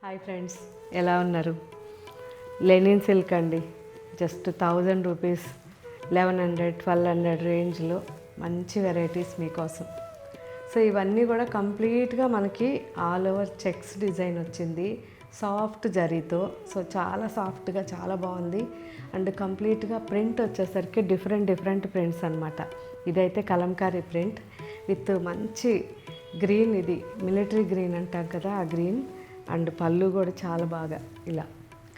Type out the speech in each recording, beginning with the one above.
Hi friends, ఎలా ఉన్నారు? Lenin silk అండి. జస్ట్ 1000 రూపీస్, 1100, 1200 రేంజ్లో మంచి వెరైటీస్ మీకోసం. సో ఇవన్నీ కూడా కంప్లీట్గా మనకి ఆల్ ఓవర్ చెక్స్ డిజైన్ వచ్చింది, సాఫ్ట్ జరీతో. సో చాలా సాఫ్ట్గా చాలా బాగుంది. అండ్ కంప్లీట్గా ప్రింట్ వచ్చేసరికి డిఫరెంట్ ప్రింట్స్ అనమాట. ఇదైతే కలంకారీ ప్రింట్ విత్ మంచి గ్రీన్, ఇది మిలిటరీ గ్రీన్ అంటాం కదా, ఆ గ్రీన్. అండ్ పళ్ళు కూడా చాలా బాగా ఇలా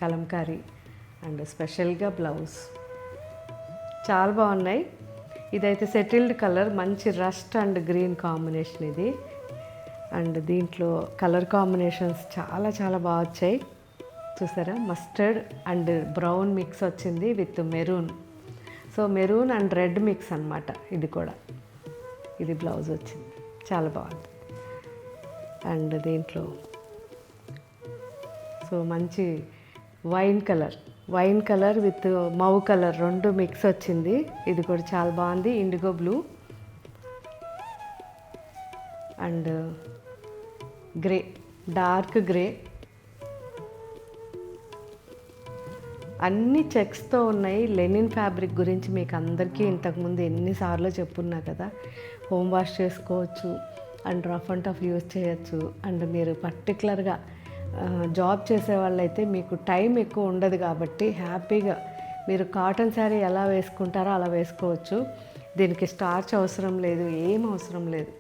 కలంకారీ, అండ్ స్పెషల్గా బ్లౌజ్ చాలా బాగున్నాయి. ఇదైతే సెటిల్డ్ కలర్, మంచి రస్ట్ అండ్ గ్రీన్ కాంబినేషన్ ఇది. అండ్ దీంట్లో కలర్ కాంబినేషన్స్ చాలా బాగా వచ్చాయి. చూసారా, మస్టర్డ్ అండ్ బ్రౌన్ మిక్స్ వచ్చింది with maroon. So maroon and red mix అనమాట. ఇది కూడా, ఇది బ్లౌజ్ వచ్చింది, చాలా బాగుంది. అండ్ దీంట్లో సో మంచి wine colour with Mau colour రెండు మిక్స్ వచ్చింది. ఇది కూడా చాలా బాగుంది. IndiGo blue and grey, dark grey. అన్ని చెక్స్తో ఉన్నాయి. లెనిన్ ఫ్యాబ్రిక్ గురించి మీకు అందరికీ ఇంతకుముందు ఎన్నిసార్లు చెప్పున్నా కదా. హోమ్ వాష్ చేసుకోవచ్చు and rough and tough use చేయొచ్చు. అండ్ మీరు పర్టికులర్గా జాబ్ చేసే వాళ్ళైతే మీకు టైం ఎక్కువ ఉండదు కాబట్టి హ్యాపీగా మీరు కాటన్ శారీ ఎలా వేసుకుంటారో అలా వేసుకోవచ్చు. దీనికి స్టార్చ్ అవసరం లేదు, ఏం అవసరం లేదు.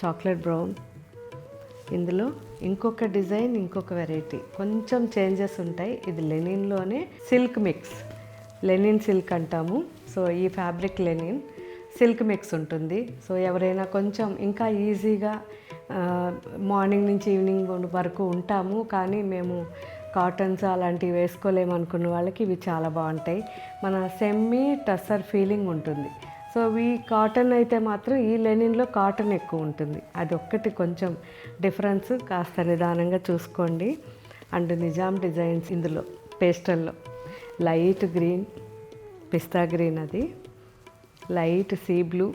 చాక్లెట్ బ్రౌన్, ఇందులో ఇంకొక డిజైన్, ఇంకొక వెరైటీ, కొంచెం చేంజెస్ ఉంటాయి. ఇది లెనిన్లోనే సిల్క్ మిక్స్, లెనిన్ సిల్క్ అంటాము. సో ఈ ఫ్యాబ్రిక్ లెనిన్ సిల్క్ మిక్స్ ఉంటుంది. సో ఎవరైనా కొంచెం ఇంకా ఈజీగా మార్నింగ్ నుంచి ఈవినింగ్ వరకు ఉంటాము, కానీ మేము కాటన్స్ అలాంటివి వేసుకోలేము అనుకున్న వాళ్ళకి ఇవి చాలా బాగుంటాయి. మన సెమీ టస్సర్ ఫీలింగ్ ఉంటుంది. సో ఈ కాటన్ అయితే మాత్రం ఈ లెనిన్లో కాటన్ ఎక్కువ ఉంటుంది. అది ఒక్కటి కొంచెం డిఫరెన్స్, కాస్త నిదానంగా చూసుకోండి. అండ్ నిజాం డిజైన్స్ ఇందులో పేస్టల్లో లైట్ గ్రీన్, పిస్తా గ్రీన్, అది లైట్ సీ బ్లూ,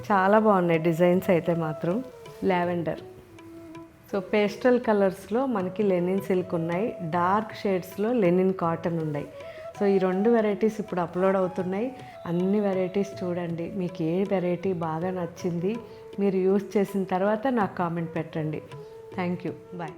చాలా బాగున్నాయి డిజైన్స్ అయితే మాత్రం. లావెండర్, సో పేస్టల్ కలర్స్లో మనకి లెనిన్ సిల్క్ ఉన్నాయి, డార్క్ షేడ్స్లో లెనిన్ కాటన్ ఉన్నాయి. సో ఈ రెండు వెరైటీస్ ఇప్పుడు అప్లోడ్ అవుతున్నాయి. అన్ని వెరైటీస్ చూడండి, మీకు ఏ వెరైటీ బాగా నచ్చింది మీరు యూజ్ చేసిన తర్వాత నాకు కామెంట్ పెట్టండి. Thank you, bye.